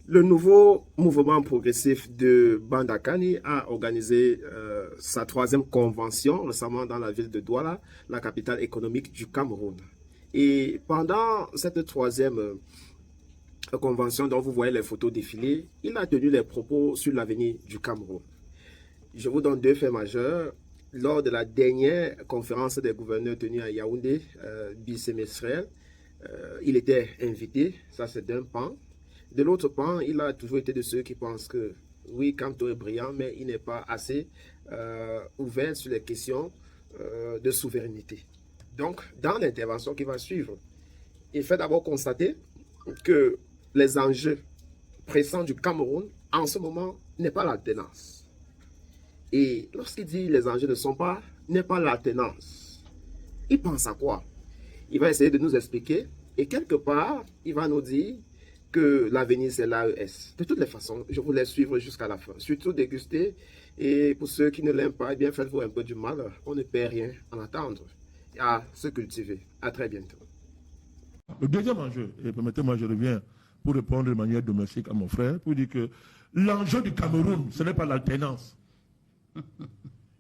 Le nouveau mouvement progressif de Bandakani a organisé sa troisième convention récemment dans la ville de Douala, la capitale économique du Cameroun. Et pendant cette troisième convention dont vous voyez les photos défiler, il a tenu les propos sur l'avenir du Cameroun. Je vous donne deux faits majeurs. Lors de la dernière conférence des gouverneurs tenue à Yaoundé, bisemestrielle, il était invité, ça c'est d'un pan. De l'autre pan, il a toujours été de ceux qui pensent que oui, Kanto est brillant, mais il n'est pas assez ouvert sur les questions de souveraineté. Donc, dans l'intervention qui va suivre, il fait d'abord constater que les enjeux pressants du Cameroun en ce moment n'est pas l'alternance. Et lorsqu'il dit les enjeux ne sont pas, n'est pas l'alternance, il pense à quoi? Il va essayer de nous expliquer et quelque part, il va nous dire que l'avenir c'est l'AES. De toutes les façons, je vous laisse suivre jusqu'à la fin. Surtout déguster et pour ceux qui ne l'aiment pas, eh bien faites-vous un peu du mal. On ne perd rien en attendre et à se cultiver. À très bientôt. Le deuxième enjeu, et permettez-moi, je reviens pour répondre de manière domestique à mon frère, pour dire que l'enjeu du Cameroun, ce n'est pas l'alternance.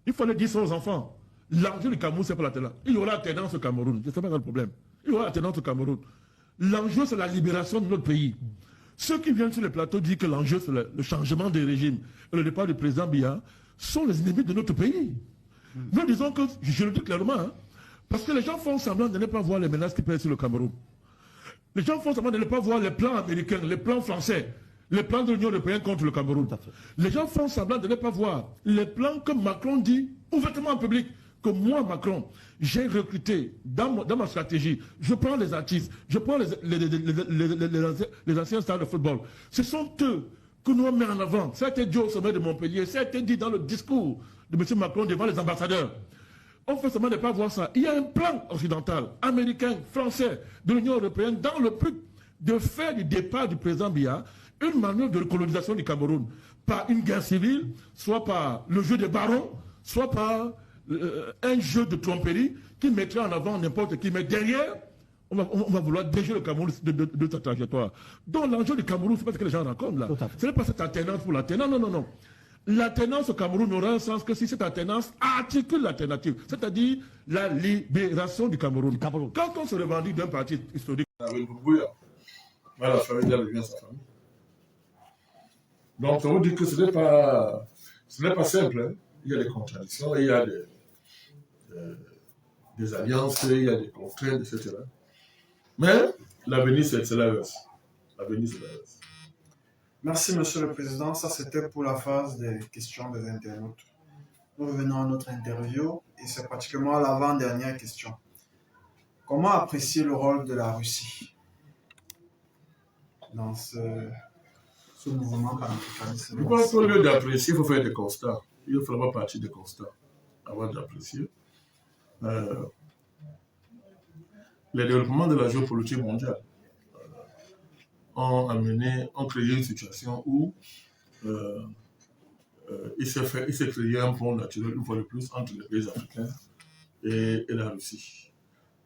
Il faut le dire ça aux enfants. L'enjeu du Cameroun, ce n'est pas l'alternance. Il y aura alternance au Cameroun, ce n'est pas le problème. Il y aura alternance au Cameroun. L'enjeu, c'est la libération de notre pays. Ceux qui viennent sur le plateau disent que l'enjeu, c'est le changement des régimes et le départ du président Biya sont les ennemis de notre pays. Nous disons que, je le dis clairement, hein, parce que les gens font semblant de ne pas voir les menaces qui pèsent sur le Cameroun. Les gens font semblant de ne pas voir les plans américains, les plans français, les plans de l'Union européenne contre le Cameroun. Les gens font semblant de ne pas voir les plans que Macron dit ouvertement en public. Que moi, Macron, j'ai recruté dans ma stratégie, je prends les artistes, je prends les anciens stars de football. Ce sont eux que nous mettons en avant. Ça a été dit au sommet de Montpellier, ça a été dit dans le discours de M. Macron devant les ambassadeurs. On fait seulement de ne pas voir ça. Il y a un plan occidental, américain, français, de l'Union européenne, dans le but de faire du départ du président Biya une manœuvre de recolonisation du Cameroun. Par une guerre civile, soit par le jeu des barons, soit par un jeu de tromperie qui mettrait en avant n'importe qui. Mais derrière, on va vouloir déjouer le Cameroun de sa trajectoire. Donc l'enjeu du Cameroun, c'est pas ce que les gens racontent là. Ce n'est pas cette alternance pour l'alternance, non, non, non. L'alternance au Cameroun n'aura un sens que si cette alternance articule l'alternative, c'est-à-dire la libération du Cameroun. Quand on se revendique d'un parti historique, la famille devient sa famille. Donc ça veut dire que ce n'est pas simple. Hein. Il y a des contradictions, il y a des alliances, il y a des contraintes, etc. Mais l'avenir, c'est l'AES. L'avenir, c'est l'AES. Merci, Monsieur le Président. Ça, c'était pour la phase des questions des internautes. Nous revenons à notre interview et c'est pratiquement l'avant-dernière question. Comment apprécier le rôle de la Russie dans ce mouvement panafricaniste? Je pense qu'au lieu d'apprécier, il faut faire des constats. Il faut faire partie des constats avant d'apprécier. Les développements de la géopolitique mondiale ont créé une situation où il s'est créé un pont naturel une fois de plus entre les pays africains et la Russie.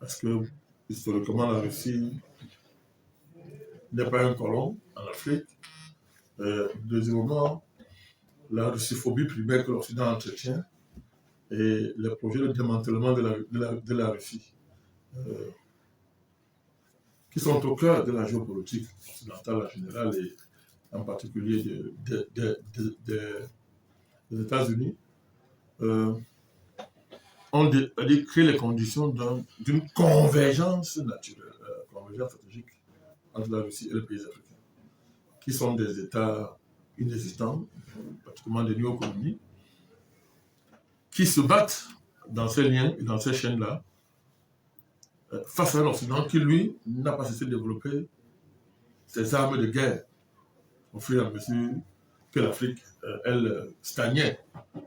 Parce que historiquement, la Russie n'est pas un colon en Afrique. Deuxièmement, la russiphobie primaire que l'Occident entretient et les projets de démantèlement de la Russie qui sont au cœur de la géopolitique occidentale en général et en particulier des États-Unis, ont créé les conditions d'une convergence naturelle, convergence stratégique entre la Russie et les pays africains, qui sont des États inexistants, pratiquement des néocolonies, qui se battent dans ces liens et dans ces chaînes-là, face à un Occident qui, lui, n'a pas cessé de développer ses armes de guerre au fur et à mesure que l'Afrique, elle, stagnait,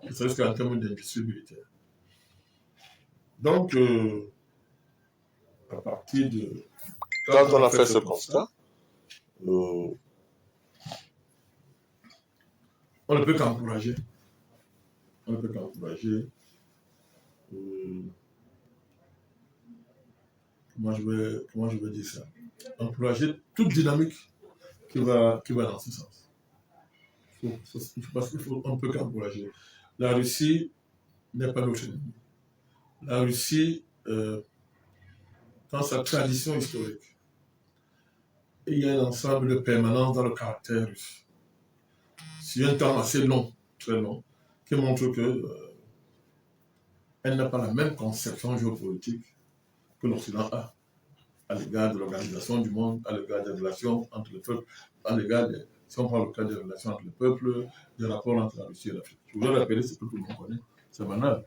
ne serait-ce qu'en termes d'industrie militaire. Donc, à partir de... Quand on a fait ce constat, on ne peut qu'encourager. On ne peut qu'encourager. Comment je vais dire ça? Encourager toute dynamique qui va dans ce sens. Je pense qu'il faut un peu encourager. La Russie n'est pas notre ennemi. La Russie, dans sa tradition historique, il y a un ensemble de permanence dans le caractère russe. Sur un temps assez long, très long, qui montre que elle n'a pas la même conception géopolitique que l'Occident a à l'égard de l'organisation du monde, à l'égard des relations entre les peuples, à l'égard des, si on prend le cas des relations entre les peuples, des rapports entre la Russie et l'Afrique. Je voudrais rappeler ce que tout le monde connaît, c'est banal.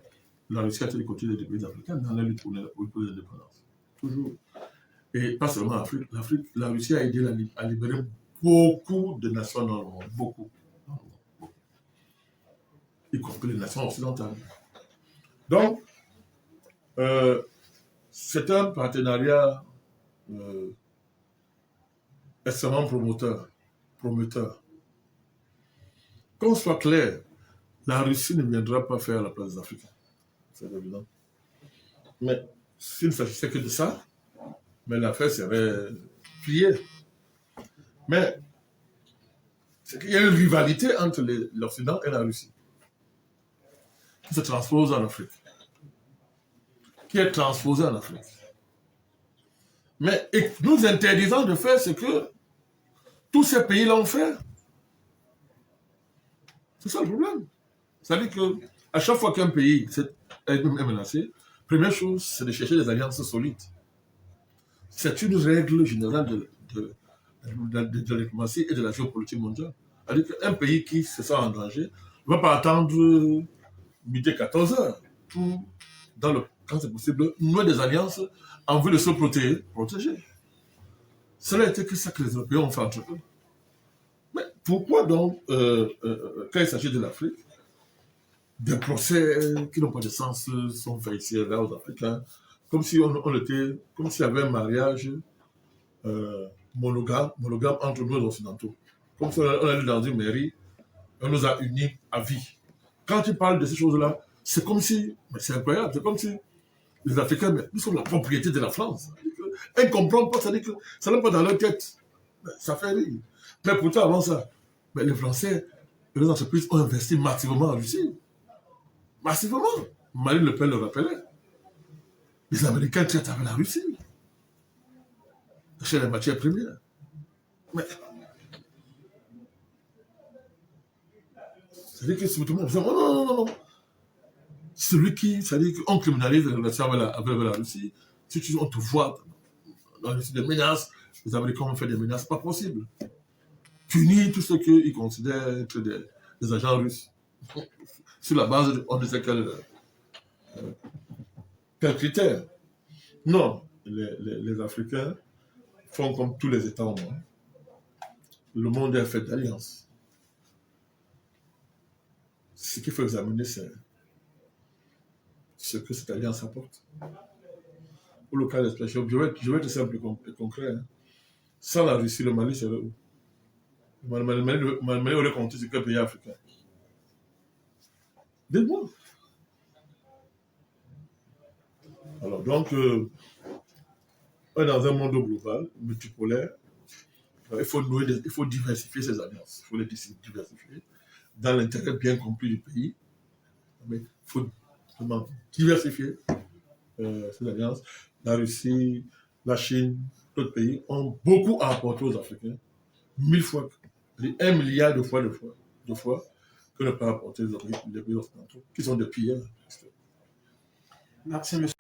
La Russie a été les côtés des pays africains dans la lutte pour l'indépendance. Toujours. Et pas seulement l'Afrique, la Russie a aidé à libérer beaucoup de nations dans le monde, beaucoup. Y compris les nations occidentales. Donc, c'est un partenariat extrêmement prometteur. Qu'on soit clair, la Russie ne viendra pas faire la place des Africains. C'est évident. Mais s'il ne s'agissait que de ça, mais l'affaire serait pliée. Mais c'est qu'il y a une rivalité entre l'Occident et la Russie qui se transpose en Afrique, qui est transposée en Afrique. Mais nous interdisons de faire ce que tous ces pays l'ont fait. C'est ça le problème. C'est-à-dire qu'à chaque fois qu'un pays est menacé, première chose, c'est de chercher des alliances solides. C'est une règle générale de la diplomatie et de la géopolitique mondiale. C'est-à-dire qu'un pays qui se sent en danger ne va pas attendre midi 14h pour, quand c'est possible, nouer des alliances en vue de se protéger. Cela était que ça que les Européens ont fait entre eux. Mais pourquoi donc, quand il s'agit de l'Afrique, des procès qui n'ont pas de sens sont faits ici et là aux Africains, comme si comme s'il y avait un mariage monogame entre nous les Occidentaux. Comme si on allait dans une mairie, on nous a unis à vie. Quand tu parles de ces choses-là, c'est comme si, mais c'est incroyable, c'est comme si les Africains, mais nous sommes la propriété de la France. Ils ne comprennent pas, c'est-à-dire que ça n'est pas dans leur tête. Ça fait rire. Mais pourtant, avant ça, les Français et les entreprises ont investi massivement en Russie. Massivement. Marine Le Pen le rappelait. Les Américains traitent avec la Russie. Chez les matières premières. Mais c'est-à-dire que tout le monde dit non. Celui qui, c'est-à-dire qu'on criminalise les relations avec la Russie, si on te voit dans des menaces, les Américains ont fait des menaces, pas possible. Punir tout ce qu'ils considèrent être des agents russes. Sur la base de on ne sait quel critère. Non, les Africains font comme tous les États au monde. Le monde est fait d'alliances. Ce qu'il faut examiner, c'est ce que cette alliance apporte. Pour le cas d'expression, je vais être simple et concret. Hein. Sans la Russie, le Mali serait où? Le Mali aurait compté sur quel pays africain? Dites-moi. Alors, donc, on est dans un monde global, multipolaire. Il faut diversifier ces alliances. Il faut les diversifier dans l'intérêt bien compris du pays. Mais il faut diversifier ces alliances. La Russie, la Chine, d'autres pays ont beaucoup à apporter aux Africains. 1000 fois, 1 milliard de fois que ne peuvent apporter les pays occidentaux, qui sont des pilleurs. Merci, monsieur.